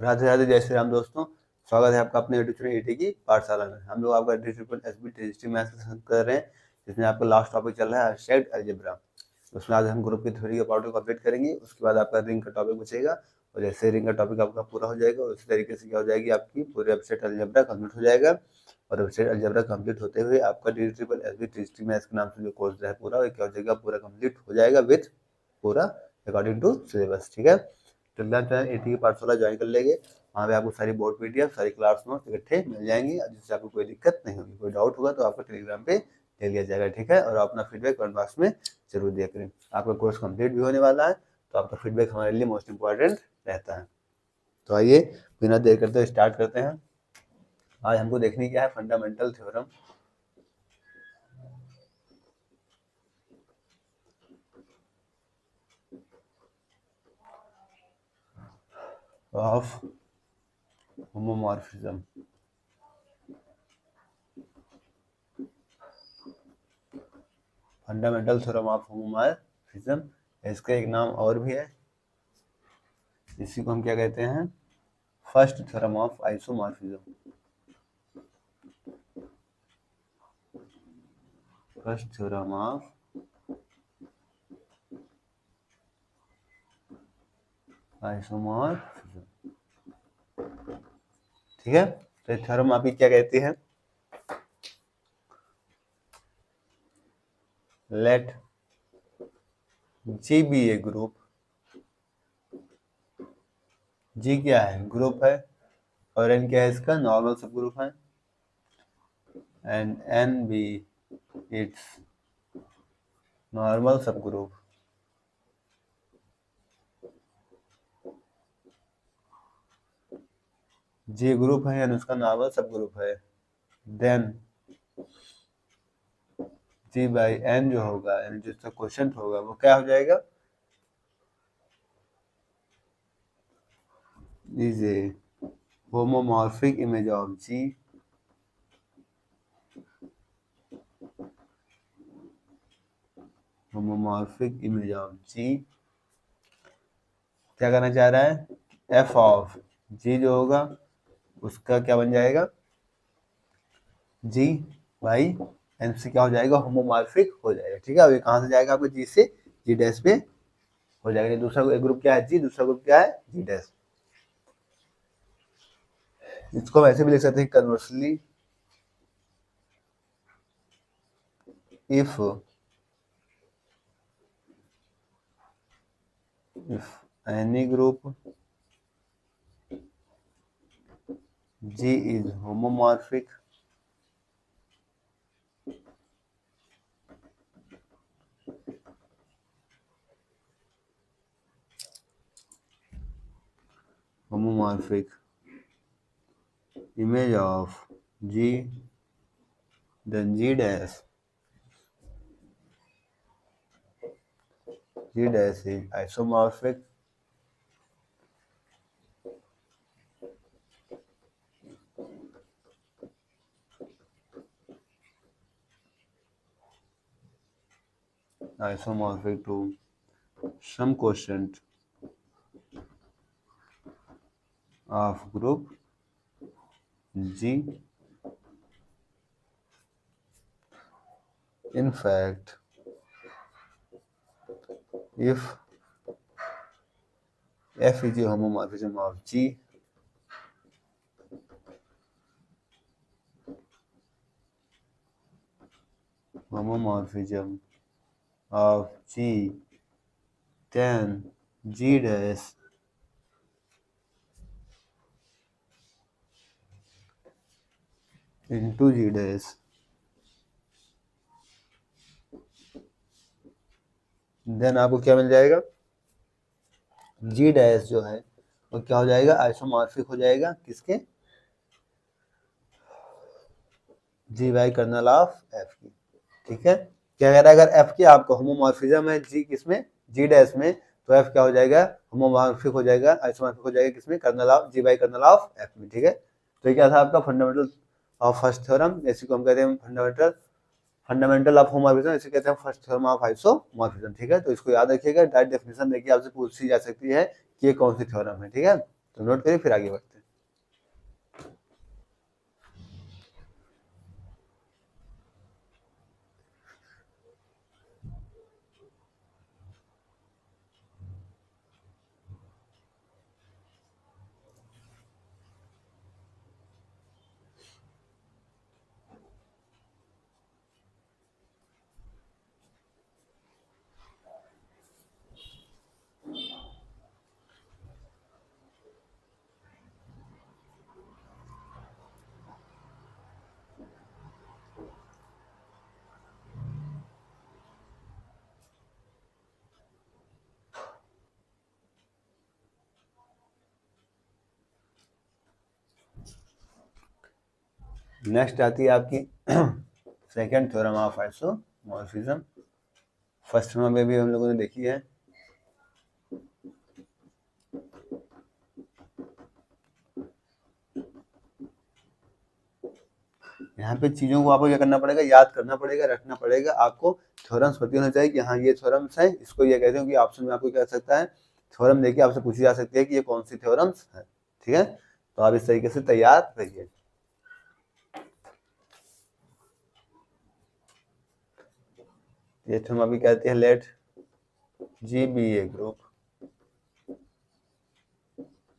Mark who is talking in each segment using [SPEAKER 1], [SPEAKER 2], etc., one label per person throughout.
[SPEAKER 1] राधे राधे, जय श्री राम दोस्तों। स्वागत है आपका अपने यूट्यूब चैनल ईटी की पाठशाला में। हम लोग आपका एसबी मैथ्स कर रहे हैं, जिसमें आपका लास्ट टॉपिक चल रहा है शेड अलजेब्रा। उसमें आज हम ग्रुप की थ्योरी के पार्ट को कंप्लीट करेंगे। उसके बाद आपका रिंग का टॉपिक बचेगा, और जैसे रिंग का टॉपिक आपका पूरा हो जाएगा उसी तरीके से क्या हो जाएगी, आपकी पूरी वेबसाइट अलजेब्रा कंप्लीट हो जाएगा। और वेबसाइट अलजेब्रा कंप्लीट होते हुए आपका डी मैथ्स के नाम से जो कोर्स है पूरा क्या हो जाएगा, पूरा कंप्लीट हो जाएगा विथ पूरा अकॉर्डिंग टू सिलेबस। ठीक है, टेलीग्राम चैनल ईटी की पाठशाला ज्वाइन कर लेंगे। वहाँ पे आपको सारी बोर्ड पीडीएफ, सारी क्लास नोट्स इकट्ठे मिल जाएंगी, जिससे आपको कोई दिक्कत नहीं होगी। कोई डाउट होगा तो आपको टेलीग्राम पे ले लिया जाएगा। ठीक है, और अपना फीडबैक कमेंट बॉक्स में जरूर दिया करें। आपका कोर्स कंप्लीट भी होने वाला है, तो आपका फीडबैक हमारे लिए मोस्ट इंपॉर्टेंट रहता है। तो आइए बिना देर करते स्टार्ट करते हैं। आज हमको देखने क्या है, fundamental theorem of homomorphism. Fundamental theorem of homomorphism, इसका एक नाम और भी है, इसी को हम क्या कहते हैं, first theorem of isomorphism. First theorem of isomorphism. ठीक है, तो थ्योरम आपकी क्या कहती है, लेट जी बी ए ग्रुप। जी क्या है, ग्रुप है, और एन क्या है, इसका नॉर्मल सब ग्रुप है, and N B it's normal subgroup. G group है यानी उसका नॉर्मल सब ग्रुप है, देन जी बाई एन जो होगा, यानी जिसका क्वेश्चन होगा वो क्या हो जाएगा, is a homomorphic image of G homomorphic image of G. क्या करना चाह रहा है, एफ ऑफ जी जो होगा उसका क्या बन जाएगा, जी बाई एन से क्या हो जाएगा, होमोमॉर्फिक हो जाएगा। ठीक है, अब ये कहाँ से जाएगा, आपको जी से जी डैश पे हो जाएगा। दूसरा ग्रुप क्या है, जी, दूसरा ग्रुप क्या है, जी डैश। इसको हम ऐसे भी लिख सकते हैं, conversely if any group G is homomorphic image of G, then G dash is isomorphic to some quotient of group G. In fact, if F is a homomorphism of G, then G dash into G dash then आपको क्या मिल जाएगा, जी dash जो है वो क्या हो जाएगा, isomorphic हो जाएगा किसके, जी बाई कर्नल ऑफ एफ की। ठीक है, क्या कह रहा है, अगर एफ की आपको होमोमॉर्फिज्म है जी किसमें, जी डैश में, तो एफ क्या हो जाएगा, होमोमॉर्फिक हो जाएगा, आइसोमॉर्फिक हो जाएगा किसमें, kernel of G by kernel of F में। ठीक है, तो ये क्या था आपका फंडामेंटल ऑफ फर्स्ट थ्योरम, जैसे को हम कहते हैं फंडामेंटल ऑफ होमोमॉर्फिज्म, इसे कहते हैं फर्स्ट थ्योरम ऑफ आइसोमॉर्फिज्म। ठीक है, तो इसको याद रखिएगा, डायरेक्ट डेफिनेशन देखिए आपसे पूछी जा सकती है कि ये कौन सी थ्योरम है। ठीक है, तो नोट करिए फिर आगे बढ़ते हैं। नेक्स्ट आती है आपकी second theorem of isomorphism. First theorem में भी हम लोगों ने देखी है। यहाँ पे चीजों को आपको क्या करना पड़ेगा, याद करना पड़ेगा, रखना पड़ेगा। आपको थ्योरम्स पता होना चाहिए कि हाँ ये थ्योरम्स है, इसको ये कहते हैं कि ऑप्शन में आपको क्या सकता है, थ्योरम देखिए आपसे पूछी जा सकती है कि ये कौन सी थ्योरम्स है। ठीक है, तो आप इस तरीके से तैयार रहिए। ये थ्योरम अभी कहते हैं late G be a group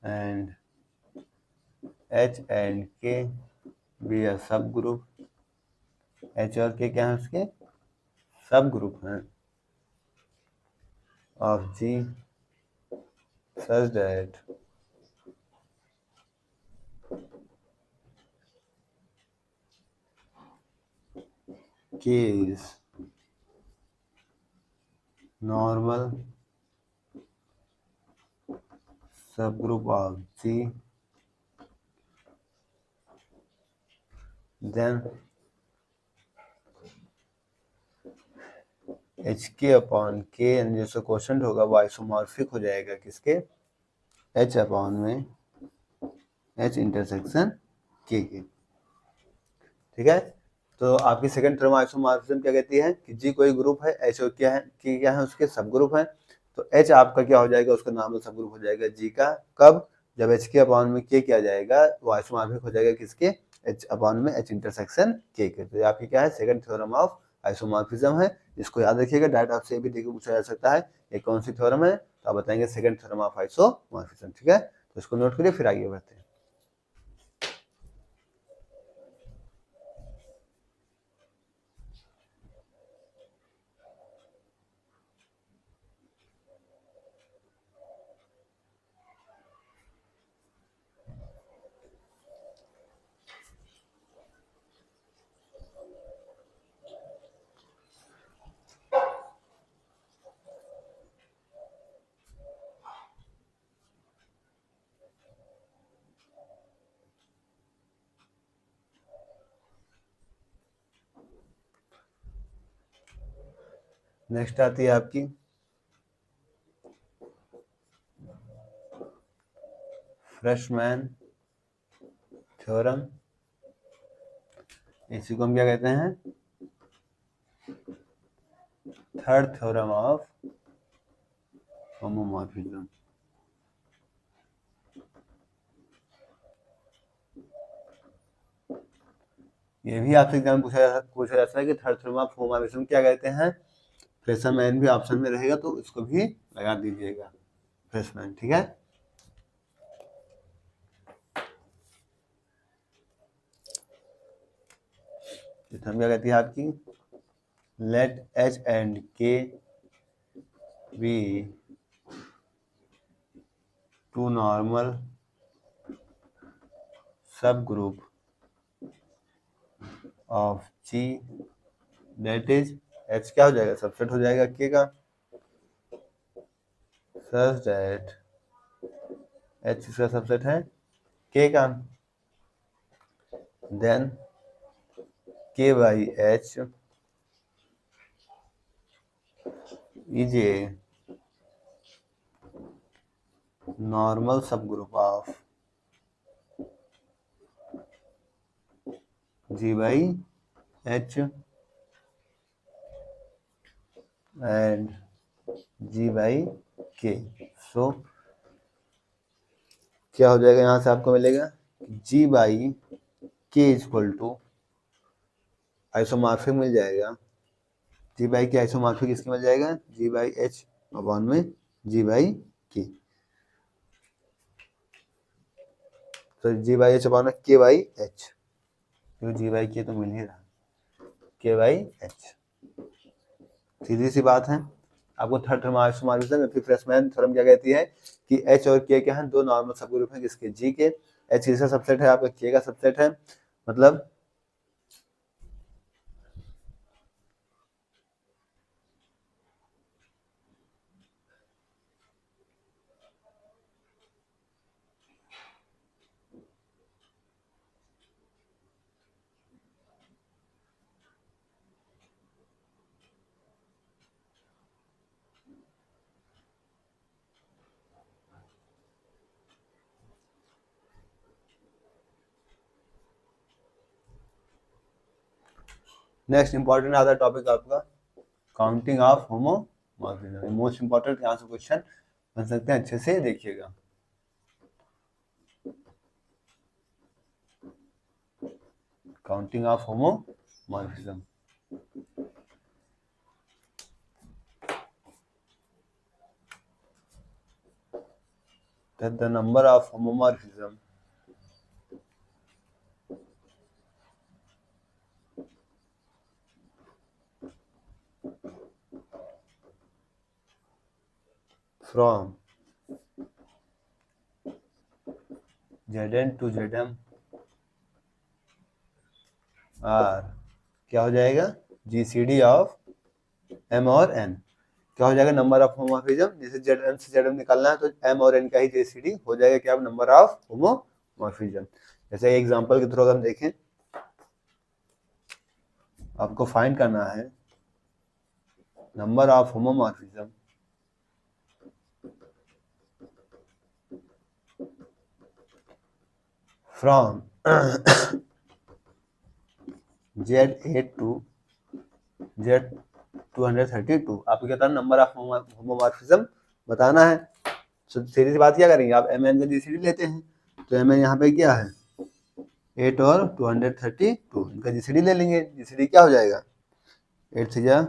[SPEAKER 1] and H and K be a subgroup। H और K क्या है उसके सब ग्रुप हैं of G such that K is normal subgroup of G, then HK upon K जो क्वेश्चन होगा वो आइसोमॉर्फिक हो जाएगा किसके, H अपॉन में H इंटरसेक्शन K के। ठीक है, तो आपकी सेकंड थ्योरम आइसोमॉर्फिज्म क्या कहती है कि G कोई ग्रुप है, H क्या है, K क्या है उसके सब ग्रुप है। तो H आपका क्या हो जाएगा, उसका नॉर्मल सब ग्रुप हो जाएगा G का। कब, जब H के अपॉन में K क्या जाएगा वो आइसोमॉर्फिक हो जाएगा किसके, H अपॉन में H इंटरसेक्शन K के। तो ये आपकी क्या है सेकंड थ्योरम ऑफ आइसोमॉर्फिज्म है। इसको याद रखिएगा, डायरेक्ट आपसे भी देखिए पूछा जा सकता है ये कौन सी थ्योरम है, तो आप बताएंगे सेकंड थ्योरम ऑफ आइसोमॉर्फिज्म। ठीक है, तो इसको नोट करिए फिर आगे बढ़ते हैं। नेक्स्ट आती है आपकी फ्रेशमैन थ्योरम। इसी को हम क्या कहते हैं, थर्ड थ्योरम ऑफ होमोमॉर्फिज्म। ये भी आपसे एग्जाम पूछा जाता है कि थर्ड थ्योरम ऑफ होमोमॉर्फिज्म क्या कहते हैं। फ्रेशमैन भी ऑप्शन में रहेगा तो इसको भी लगा दीजिएगा, फ्रेशमैन। ठीक है, हम क्या कहती है आपकी let H and K be two normal subgroup of G that is H क्या हो जाएगा, सबसेट हो जाएगा K का, सच दैट H इसका सबसेट है K का, then K by H is a normal subgroup of G by H and G by K. So क्या हो जाएगा, यहाँ से आपको मिलेगा जी बाई के इक्वल टू आइसोमॉर्फिक मिल जाएगा, जी बाई के आइसोमॉर्फिक इसके मिल जाएगा जी बाई एच अपॉन में जी बाई के, तो जी बाई एच अपॉन में के बाई एच, क्योंकि जी बाई के तो मिल ही रहा, के बाई एच, सीधी सी बात है। आपको थर्ड टर्म आइसोमॉर्फिज्म फिर फ्रेशमैन थ्योरम क्या कहती है कि एच और के क्या है, दो नॉर्मल सब ग्रुप हैं किसके, जी के, एच किसका सबसेट है, आपका के का सबसेट है, मतलब नेक्स्ट इंपॉर्टेंट आता है टॉपिक आपका counting of homomorphism, most important, यहाँ से क्वेश्चन बन सकते हैं, अच्छे से देखिएगा। Counting of homomorphism, that the number of homomorphism from Zn to Zm are क्या हो जाएगा, जीसीडी ऑफ एम और एन, क्या हो जाएगा, नंबर ऑफ होमोमॉर्फिज्म, जैसे Zn से Zm निकालना है तो एम और एन का ही जीसीडी हो जाएगा क्या, नंबर ऑफ होमोमॉर्फिज्म। जैसे एग्जांपल के थ्रू हम देखें, आपको फाइंड करना है number of homomorphism from Z8 to Z232, आपको क्या करना, नंबर ऑफ होमोमॉर्फिज्म बताना है। तो सीधी सी बात क्या करेंगे, आप एम एन का जीसीडी लेते हैं, तो एम एन यहाँ पे क्या है 8 और 232, इनका जीसीडी ले लेंगे, जीसीडी क्या हो जाएगा 8 से जा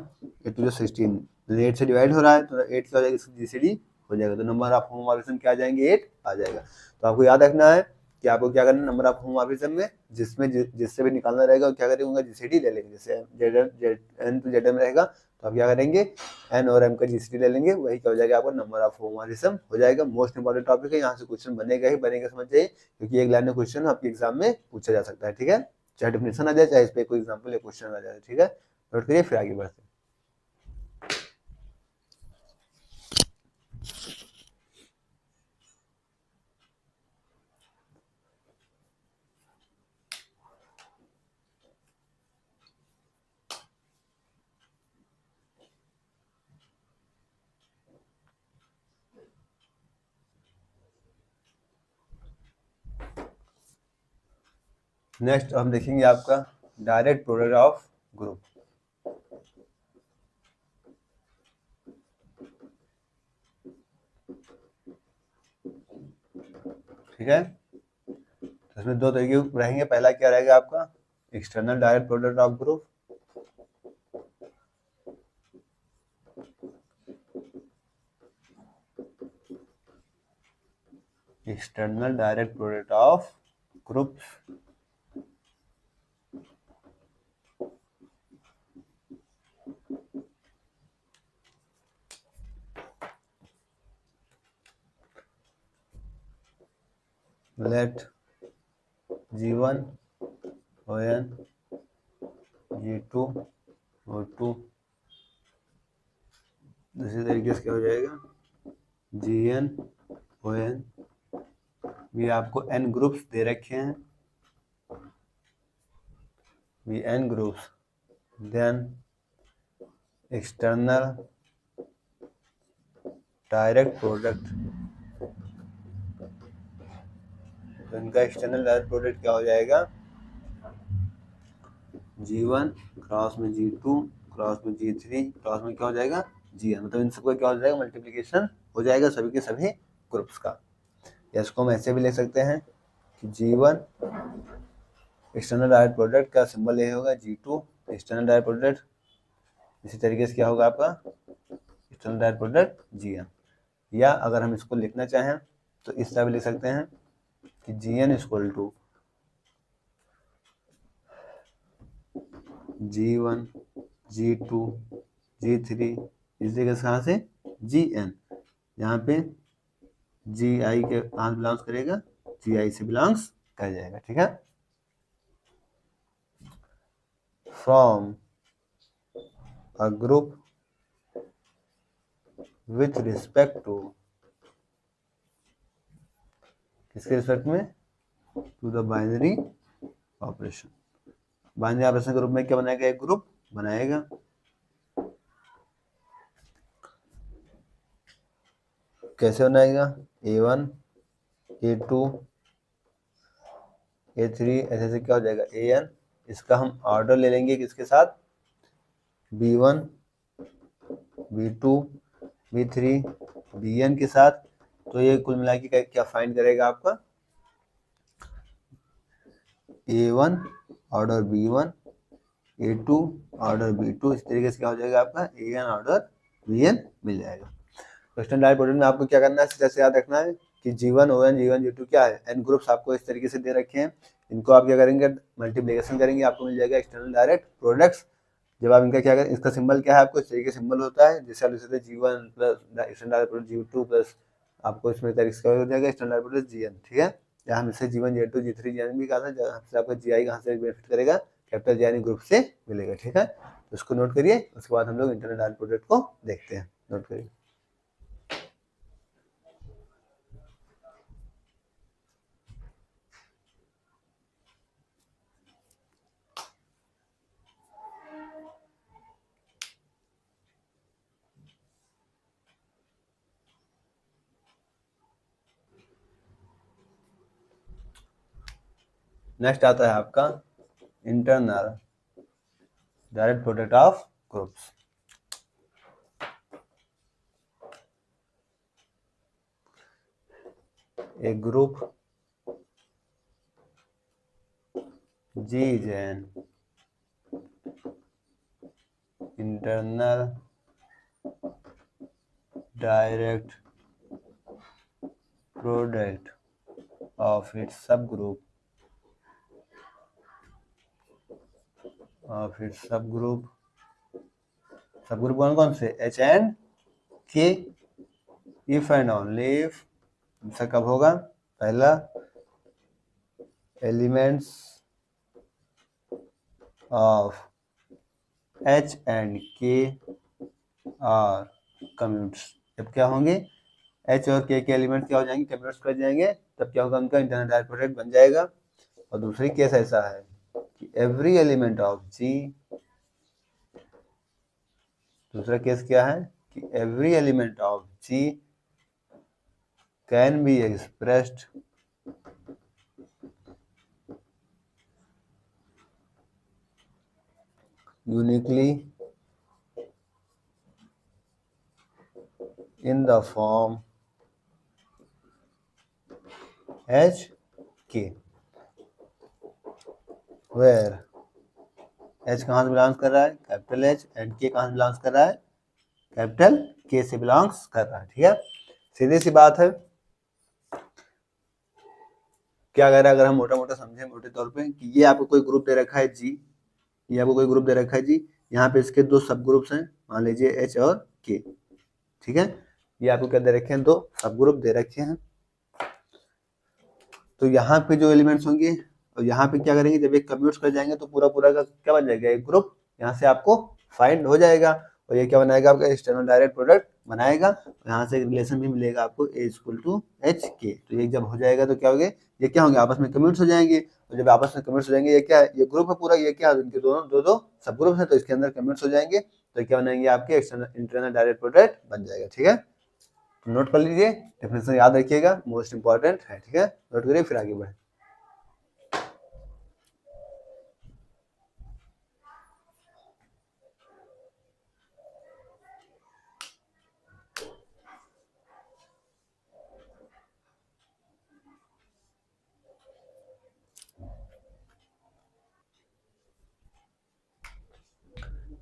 [SPEAKER 1] 8 to 16, 8 से डिवाइड हो रहा है तो 8 क्या हो जाएगा, इसका जीसीडी हो जाएगा, तो नंबर ऑफ होमोमॉर्फिज्म क्या आ जाएंगे 8 आ जाएगा। तो आपको याद रखना है कि आपको क्या करना है, नंबर ऑफ होमोमॉर्फिज्म में जिससे भी निकालना रहेगा क्या करेंगे, जीसीडी ले लेंगे, जैसे एन टू जेड एम रहेगा तो आप क्या करेंगे एन और एम का जीसीडी ले लेंगे, वही क्या हो जाएगा आपका नंबर ऑफ होमोमॉर्फिज्म हो जाएगा। मोस्ट इंपॉर्टेंट टॉपिक है, यहाँ से क्वेश्चन बनेगा ही बनेगा, समझ जाइए, क्योंकि एक लाइन में क्वेश्चन आपके एग्जाम में पूछा जा सकता है, ठीक है, चाहे डेफिनेशन आ जाए चाहे इस पे कोई एग्जाम्पल या क्वेश्चन आ जाए, ठीक है, नोट करिए फिर आगे बढ़ते हैं। नेक्स्ट हम देखेंगे आपका डायरेक्ट प्रोडक्ट ऑफ ग्रुप, ठीक है, तो इसमें दो तरीके रहेंगे, पहला क्या रहेगा आपका external direct product of group, external direct product of groups, let G1 ON G2 O2, दूसरी तरीके से क्या हो जाएगा GN ON, भी आपको n ग्रुप्स दे रखे हैं, भी n groups, then external direct product, तो इनका एक्सटर्नल डायरेक्ट प्रोडक्ट क्या हो जाएगा G1 क्रॉस में G2 क्रॉस में G3 क्रॉस में क्या हो जाएगा Gn, मतलब इन सबका क्या हो जाएगा मल्टीप्लिकेशन हो जाएगा सभी के सभी ग्रुप्स का। या इसको हम ऐसे भी लिख सकते हैं कि G1 एक्सटर्नल डायरेक्ट प्रोडक्ट का सिंबल ये होगा, G2 एक्सटर्नल डायरेक्ट प्रोडक्ट, इसी तरीके से क्या होगा आपका एक्सटर्नल डायरेक्ट प्रोडक्ट Gn। या अगर हम इसको लिखना चाहें तो इस तरह भी लिख सकते हैं कि Gn equal to G1 G2 G3, इस तरीके से कहाँ से Gn, यहाँ पे Gi के कहाँ से बिलोंग्स करेगा, Gi से बिलोंग्स कर जाएगा, ठीक है। From a group with respect to, किसके रिस्पेक्ट में, to the binary operation. Binary operation group में क्या बनाएगा, एक ग्रुप बनाएगा। कैसे बनाएगा, A1 A2 A3 ऐसे ऐसे क्या हो जाएगा An। इसका हम ऑर्डर ले लेंगे किसके साथ, B1 B2 B3 Bn के साथ। तो ये कुल मिला के क्या फाइंड करेगा आपका, A1 order B1 A2 order B2, इस तरीके से क्या हो जाएगा आपका An ऑर्डर Bn मिल जाएगा। क्वेश्चन डायरेक्ट प्रोडक्ट में आपको क्या करना है, जैसे याद रखना है कि G1 ON G1 G2 क्या है, n ग्रुप्स आपको इस तरीके से दे रखे हैं। इनको आप क्या करेंगे, मल्टीप्लिकेशन करेंगे, आपको मिल जाएगा एक्सटर्नल डायरेक्ट प्रोडक्ट्स। जब आप इनका क्या करें, इसका सिंबल क्या है, आपको इस तरीके से सिंबल होता है, जैसे आप लिख सकते हैं G1 plus external direct product G2 plus आपको इसमें तरीके से हो जाएगा एक्सटर्नल डायरेक्ट प्रोडक्ट Gn, ठीक है। या हम इसे G1 G2 G3 Gn भी कहा था, जहाँ से आपका Gi कहाँ से बेनिफिट करेगा, कैपिटल Gn ग्रुप से मिलेगा, ठीक है। तो इसको नोट करिए, उसके बाद हम लोग इंटरनल डायरेक्ट प्रोडक्ट को देखते हैं, नोट करिए। नेक्स्ट आता है आपका internal direct product of groups. A group G is an internal direct product of its subgroup subgroup कौन कौन से, H and K, if and only if, ऐसा कब होगा, पहला elements of H and K are commutes. जब क्या होंगे, H और K के एलिमेंट क्या हो जाएंगे, कम्यूट्स कर जाएंगे, तब क्या होगा, उनका इंटरनल डायरेक्ट प्रोडक्ट बन जाएगा। और दूसरी केस ऐसा है कि एवरी एलिमेंट ऑफ G, दूसरा केस क्या है कि every element of G can be expressed uniquely in the form H K, where H कहाँ से बिलोंग्स कर रहा है, कैपिटल H, एंड K कहाँ से बिलोंग्स कर रहा है, कैपिटल K से बिलोंग्स कर रहा है, ठीक है। सीधी सी बात है, क्या अगर हम मोटा मोटा समझें मोटे तौर पे कि ये आपको कोई ग्रुप दे रखा है G, ये आपको कोई ग्रुप दे रखा है G, यहाँ पे इसके दो सब ग्रुप्स हैं, मान लीजिए H और K, ठीक है। ये आपको क्या दे रखे हैं, दो सब ग्रुप दे रखे हैं। तो यहाँ पे जो एलिमेंट्स होंगे और यहाँ पे क्या करेंगे, जब एक कम्यूट्स कर जाएंगे तो पूरा पूरा का क्या बन जाएगा, एक ग्रुप यहाँ से आपको फाइंड हो जाएगा। और ये क्या बनाएगा, आपका एक्सटर्नल डायरेक्ट प्रोडक्ट बनाएगा। यहाँ से एक रिलेशन भी मिलेगा आपको A equal to H K। तो ये जब हो जाएगा तो क्या होंगे, ये क्या होंगे, आपस में कम्यूट्स हो जाएंगे। और जब आपस में कम्यूट्स हो जाएंगे, ये क्या है, ये ग्रुप है पूरा, ये क्या है, इनके दोनों दो दो सब ग्रुप है, तो इसके अंदर कम्यूट्स हो जाएंगे, तो क्या बनाएंगे, आपके एक्सटर्नल इंटरनल डायरेक्ट प्रोडक्ट बन जाएगा, ठीक है। नोट कर लीजिए, डेफिनेशन याद रखिएगा, मोस्ट इंपॉर्टेंट है, ठीक है। नोट करिए, फिर आगे बढ़े।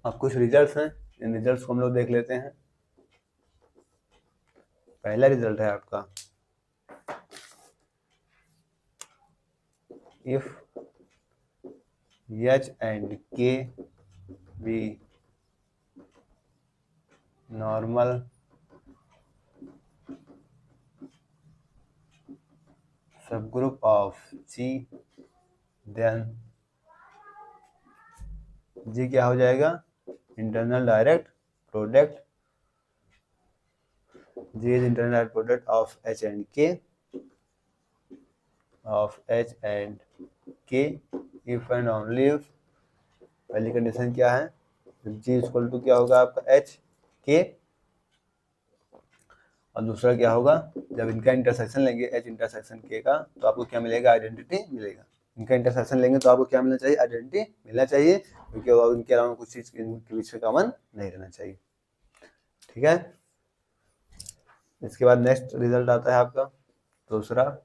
[SPEAKER 1] अब कुछ रिजल्ट्स हैं, इन रिजल्ट्स को हम लोग देख लेते हैं। पहला रिजल्ट है आपका, if H and K be normal subgroup of G, then G क्या हो जाएगा, internal direct product, G is internal direct product of H and K, of H and K if and only if, पहली condition क्या है, G equal to क्या होगा आपका H K, और दूसरा क्या होगा, जब इनका इंटरसेक्शन लेंगे H इंटरसेक्शन K का, तो आपको क्या मिलेगा, आइडेंटिटी मिलेगा। इनका इंटरसेक्शन लेंगे तो आपको क्या मिलना चाहिए, आइडेंटिटी मिलना चाहिए, क्योंकि इनके अलावा कुछ चीज इनके बीच में कॉमन नहीं रहना चाहिए। ठीक है, इसके बाद नेक्स्ट रिजल्ट आता है आपका दूसरा,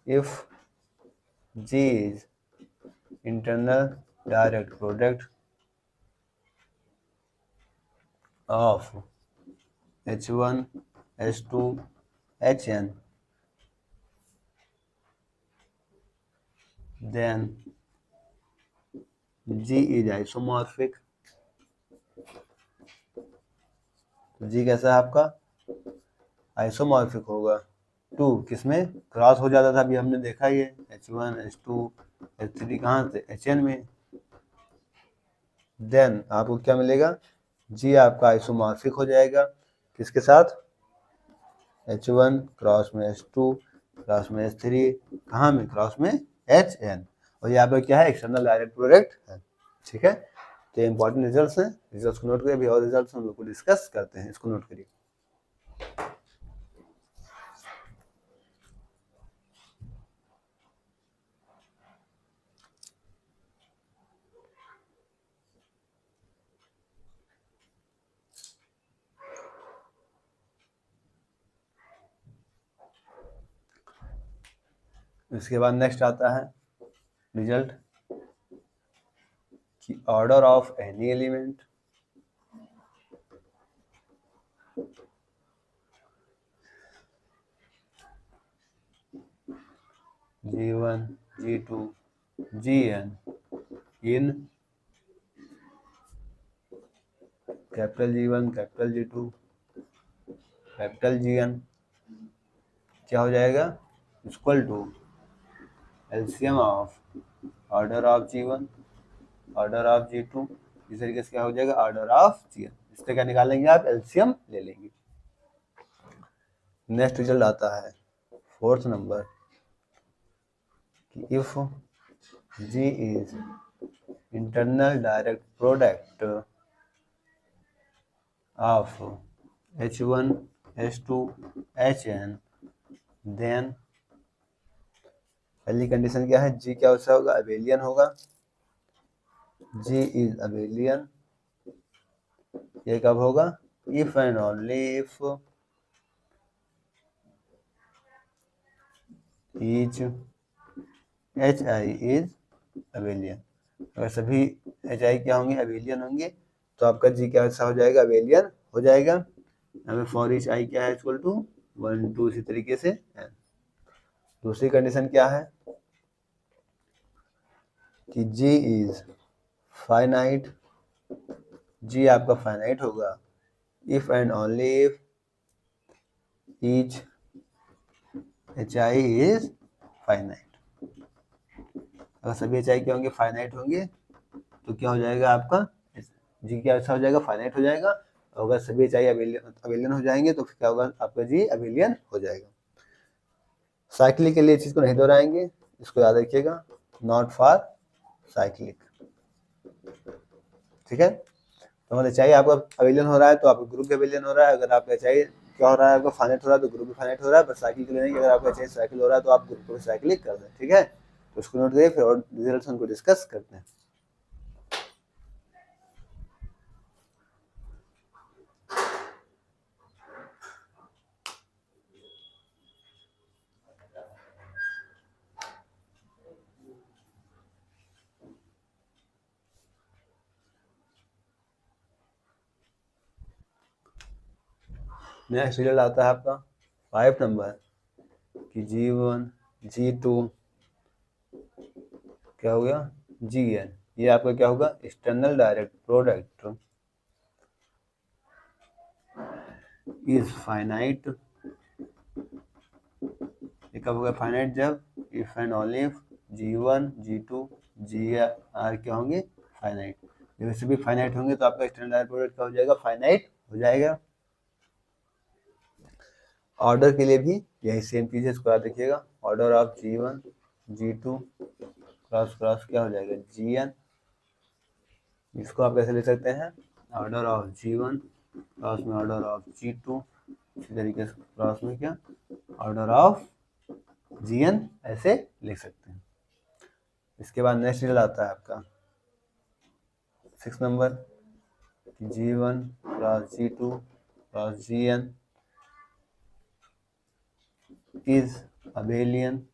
[SPEAKER 1] if G is internal direct product of H1 H2 Hn, then G is isomorphic। G कैसा है आपका, आइसोमॉर्फिक होगा टू, किसमें क्रॉस हो जाता था, अभी हमने देखा ही है, H1 H2 H3 कहाँ से, Hn में। देन आपको क्या मिलेगा, G आपका आइसोमॉर्फिक हो जाएगा किसके साथ, H1 क्रॉस में H2 क्रॉस में H3, कहाँ में, क्रॉस में Hn, और यहाँ पर क्या है, एक्सटर्नल डायरेक्ट प्रोडक्ट है। ठीक है, तो इंपॉर्टेंट रिजल्ट्स हैं, रिजल्ट्स को नोट करिए। अभी और रिजल्ट्स हम लोग को डिस्कस करते हैं, इसको नोट करिए। इसके बाद नेक्स्ट आता है रिजल्ट कि order of any element G1 G2 Gn in capital G1 capital G2 capital Gn क्या हो जाएगा, equal to LCM of order of G1 order of G2, इस तरीके से क्या हो जाएगा, ऑर्डर ऑफ Gn। इसका क्या निकालेंगे आप, एलसीएम ले लेंगे। नेक्स्ट रिजल्ट आता है fourth number, if G is internal direct product of H1 H2 Hn, then पहली कंडीशन क्या है, G क्या होगा, अबेलियन होगा, G is अबेलियन। ये कब होगा, if and only if each HI is abelian. अगर सभी HI क्या होंगे, अबेलियन होंगे, तो आपका G क्या हो जाएगा, अबेलियन हो जाएगा। हमें फॉर ईच I क्या है, इक्वल टू 1 2, इसी तरीके से। दूसरी कंडीशन क्या है कि G इज फाइनाइट, G आपका फाइनाइट होगा, if and only if each HI is finite. अगर सभी HI क्या होंगे, फाइनाइट होंगे, तो क्या हो जाएगा आपका G क्या ऐसा हो जाएगा, फाइनाइट हो जाएगा। अगर सभी HI अबेलियन हो जाएंगे तो फिर क्या होगा, आपका G अबेलियन हो जाएगा। साइक्लिक के लिए चीज को नहीं दोहराएंगे, इसको याद रखिएगा, नॉट फॉर साइक्लिक। ठीक है, तो मतलब चाहिए आपका अबेलियन हो रहा है तो आपका ग्रुप भी अबेलियन हो रहा है, अगर आपका चाहिए क्या हो रहा है, आपका फाइनाइट हो रहा है तो ग्रुप भी फाइनाइट हो रहा है। बस साइकिल के लिए नहीं, अगर आपका चाहिए साइकिल हो रहा है तो आप ग्रुप को भी साइक्लिक कर दें। ठीक है, तो उसको नोट करिए, फिर और रिजल्ट्स उनको डिस्कस करते हैं। नेक्स्ट रिजल्ट आता है आपका 5 नंबर कि G1 G2 क्या हो गया Gn, ये आपका क्या होगा external direct product is finite. ये कब होगा फाइनाइट, जब if and only if G1 G2 Gr क्या होंगे फाइनाइट। जब वैसे भी फाइनाइट होंगे तो आपका एक्सटर्नल डायरेक्ट प्रोडक्ट क्या हो जाएगा फाइनाइट हो जाएगा। ऑर्डर के लिए भी यही सेम चीज है, इसको याद रखिएगा। Order of G1 G2 cross cross क्या हो जाएगा Gn। इसको आप कैसे ले सकते हैं, ऑर्डर ऑफ G1 क्रॉस में ऑर्डर ऑफ G2, इसी तरीके से क्रॉस में क्या ऑर्डर ऑफ Gn, ऐसे लिख सकते हैं। इसके बाद नेक्स्ट रिजल्ट आता है आपका 6 number G1 cross G2 cross Gn is abelian.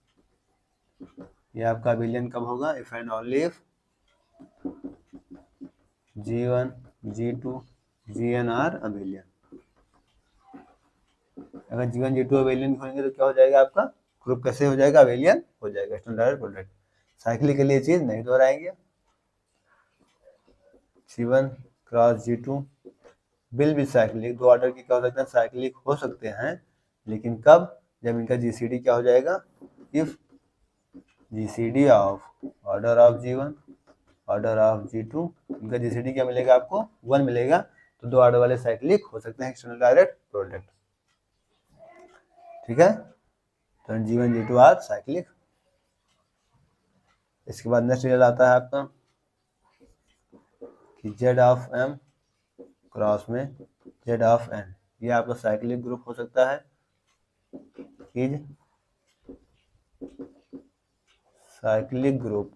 [SPEAKER 1] ये आपका अबेलियन कब होगा, if and only if G1 G2 Gn are abelian. अगर G1 G2 अबेलियन होंगे तो क्या हो जाएगा आपका ग्रुप कैसे हो जाएगा अबेलियन हो जाएगा, एक्सटर्नल डायरेक्ट प्रोडक्ट। साइक्लिक के लिए चीज नहीं दोहराएंगे। G1 क्रॉस G2 विल भी साइक्लिक, दो ऑर्डर की क्या हो सकते हैं साइक्लिक हो सकते हैं, लेकिन कब, जब इनका जीसीडी क्या हो जाएगा, if GCD of order of G1 order of G2, इनका जीसीडी क्या मिलेगा आपको 1 मिलेगा, तो दो ऑर्डर वाले साइक्लिक हो सकते हैं एक्सटर्नल डायरेक्ट प्रोडक्ट। ठीक है, तो G1 G2 आर साइक्लिक। इसके बाद नेक्स्ट रिजल्ट आता है आपका कि Z ऑफ M क्रॉस में Z ऑफ N, ये आपका साइक्लिक ग्रुप हो सकता है। Is cyclic group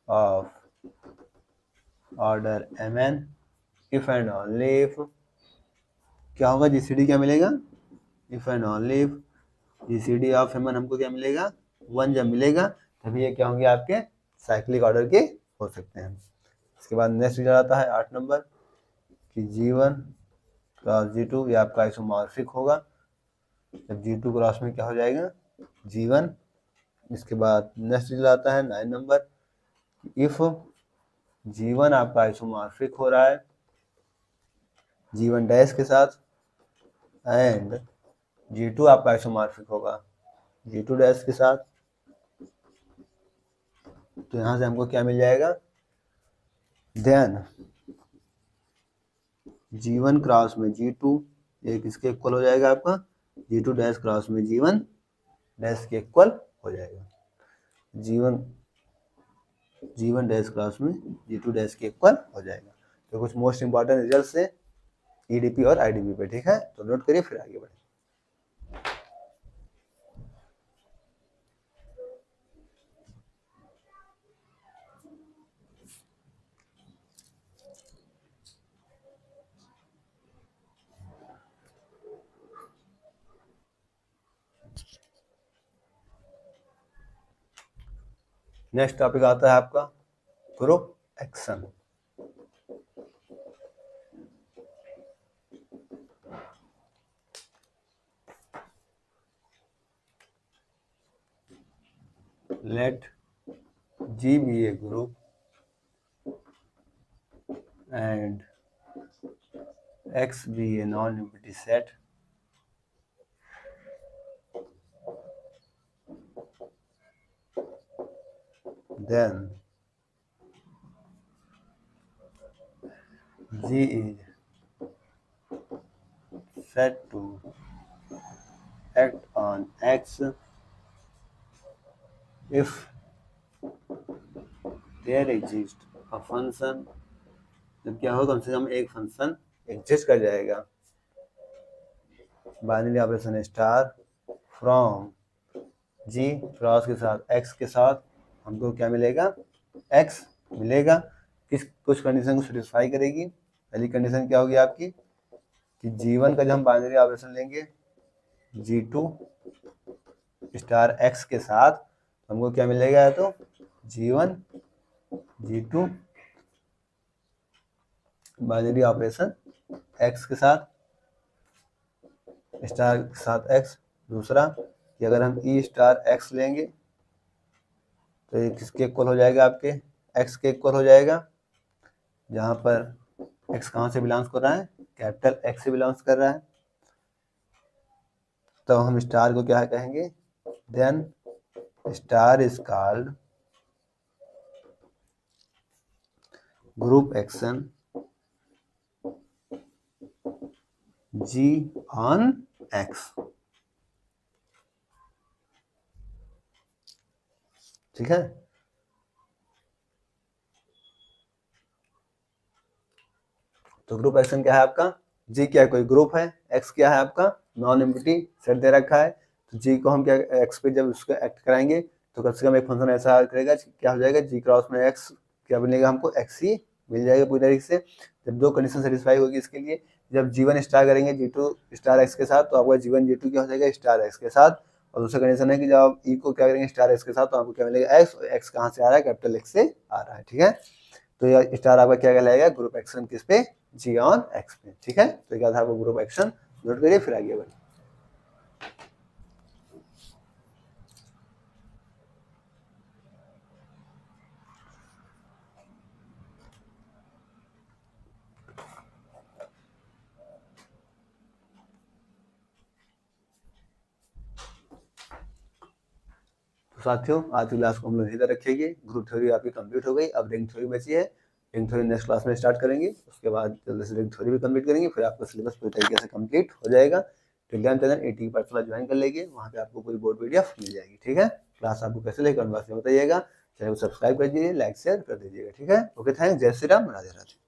[SPEAKER 1] of order Mn if and only if क्या होगा जीसीडी क्या मिलेगा, if and only if GCD of Mn हमको क्या मिलेगा 1, जब मिलेगा तभी ये क्या होंगे आपके साइक्लिक ऑर्डर के हो सकते हैं। इसके बाद नेक्स्ट रिजल्ट आता है 8 नंबर कि G1 क्रॉस G2, ये आपका आइसोमॉर्फिक होगा, जब G2 क्रॉस में क्या हो जाएगा G1। इसके बाद नेक्स्ट रिजल्ट आता है 9 नंबर, इफ G1 आपका आइसोमॉर्फिक हो रहा है G1 डैश के साथ एंड G2 आपका आइसोमॉर्फिक होगा G2 डैश के साथ, तो यहां से हमको क्या मिल जाएगा, देन G1 क्रॉस में G2 ये किसके इक्वल हो जाएगा आपका G2 डैश क्रॉस में G1 डैश के इक्वल हो जाएगा, G1 डैश क्रॉस में G2 डैश के इक्वल हो जाएगा। तो कुछ मोस्ट इंपॉर्टेंट रिजल्ट है ईडीपी और आईडीपी पे। ठीक है, तो नोट करिए फिर आगे बढ़े। नेक्स्ट टॉपिक आता है आपका group action. Let G be a group and X be a non-empty set, then G is set to act on X if there exists a function, जब क्या होगा कम से कम एक फंक्शन एग्जिस्ट कर जाएगा, binary operation star from G cross के साथ X के साथ हमको क्या मिलेगा X मिलेगा, किस कुछ कंडीशन को सेटिस्फाई करेगी। पहली कंडीशन क्या होगी आपकी कि G1 का जब हम बाइनरी ऑपरेशन लेंगे G2 स्टार X के साथ हमको क्या मिलेगा, तो G1 G2 binary operation X के साथ स्टार के साथ एक्स। दूसरा कि अगर हम ई स्टार एक्स लेंगे तो ये किसके इक्वल हो जाएगा, आपके एक्स के इक्वल हो जाएगा, जहाँ पर एक्स कहाँ से बिलोंग्स कर रहा है, कैपिटल एक्स से बिलोंग्स कर रहा है। तो हम स्टार को क्या कहेंगे, then star is called group action G on X. ठीक है, तो ग्रुप एक्शन क्या है आपका, जी क्या है, कोई ग्रुप है, एक्स क्या है आपका नॉन एम्प्टी सेट दे रखा है, तो जी को हम क्या एक्स पे जब उसको एक्ट कराएंगे तो कम से कम एक फंक्शन ऐसा करेगा क्या हो जाएगा, जी क्रॉस में एक्स क्या मिलेगा हमको, एक्स ही मिल जाएगा पूरी तरीके से। जब दो कंडीशन सेटिस्फाई होगी इसके लिए, जब जी1 स्टार करेंगे जी2 स्टार एक्स के साथ तो आपका जी1 जी2 क्या हो जाएगा स्टार एक्स के साथ। और दूसरा कंडीशन है कि जब आप ई को क्या करेंगे स्टार एक्स के साथ तो आपको क्या मिलेगा एक्स, और एक्स कहाँ से आ रहा है, कैपिटल एक्स से आ रहा है। ठीक है, तो यह स्टार आपका क्या कहलाएगा, ग्रुप एक्शन किस पे, जी ऑन एक्स पे। ठीक है, तो क्या था आपको ग्रुप एक्शन नोट करिए, फिर आगे बढ़िए। तो साथियों आज की क्लास को हम लोग यहीं तक रखेंगे। ग्रुप थ्योरी आपकी कंप्लीट हो गई, अब रिंग थ्योरी बची है। रिंग थ्योरी नेक्स्ट क्लास में स्टार्ट करेंगे, उसके बाद जल्दी से रिंग थ्योरी भी कंप्लीट करेंगे, फिर आपका सिलेबस पूरी तरीके से कंप्लीट हो जाएगा। टेलीग्राम चैनल एटी पाठशाला ज्वाइन कर लेंगे, वहाँ पे आपको पूरी बोर्ड पीडीएफ मिल जाएगी। ठीक है, क्लास आपको कैसे लगी कमेंट बॉक्स में बताइएगा, चैनल को सब्सक्राइब कर दीजिए, लाइक शेयर कर दीजिएगा। ठीक है, ओके, थैंक्स, जय श्री राम, राधे राधे।